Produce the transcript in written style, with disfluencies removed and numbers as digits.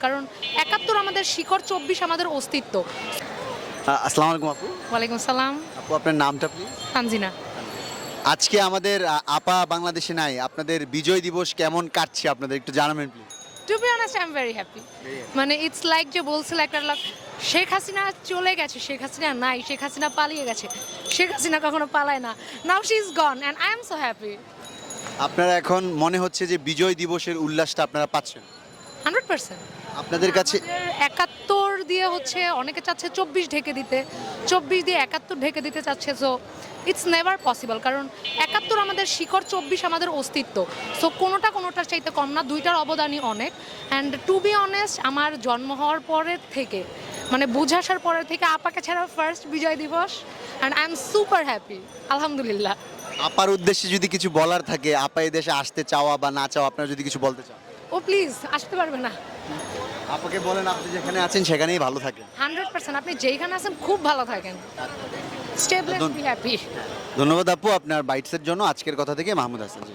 কারণ ৭১ আমাদের শিকড়, ২৪ আমাদের অস্তিত্ব। আসসালামু আলাইকুম আপু। ওয়ালাইকুম সালাম। আপু আপনার নামটা প্লিজ। তানজিনা। আজকে আমাদের আপা বাংলাদেশে নাই, আপনাদের বিজয় দিবস কেমন কাটছে আপনাদের একটু জানাবেন please. To be honest I am very happy. মানে ইটস লাইক যে বলছিল একটা লোক, শেখ হাসিনা চলে গেছে, শেখ হাসিনা নাই, শেখ হাসিনা পালিয়ে গেছে, শেখ হাসিনা কখনো পালায় না। Now she is gone and I am so happy. আপনারা এখন মনে হচ্ছে যে বিজয় দিবসের উল্লাসটা আপনারা পাচ্ছেন 100%। আপনাদের কাছে। ৭১ দিয়ে হচ্ছে অনেকে চাচ্ছে ২৪ ঢেকে দিতে, ২৪ দিয়ে ৭১ ঢেকে দিতে চাচ্ছে। সো ইটস নেভার পসিবল, কারণ ৭১ আমাদের শিকড়, ২৪ আমাদের অস্তিত্ব। সো কোনোটার চাইতে কম না, দুইটার অবদানই অনেক। অ্যান্ড টু বি অনেস্ট, আমার জন্ম হওয়ার পরের থেকে, মানে বুঝে আসার পরের থেকে আপাকে ছাড়া ফার্স্ট বিজয় দিবস, and I am super happy, আলহামদুলিল্লাহ। আপার উদ্দেশ্যে যদি কিছু বলার থাকে, আপা এই দেশে আসতে চাওয়া বা না চাওয়া, আপনারা যদি কিছু বলতে চান ও প্লিজ আসতে পারবে না। আপাকে বলেন আপনি যেখানে আছেন সেখানেই ভালো থাকেন। 100%, আপনি যেইখানে আছেন খুব ভালো থাকেন। Stay blessed, be happy. ধন্যবাদ আপু আপনার বাইটসের জন্য। আজকের কথা থেকে মাহমুদ হাসান জি।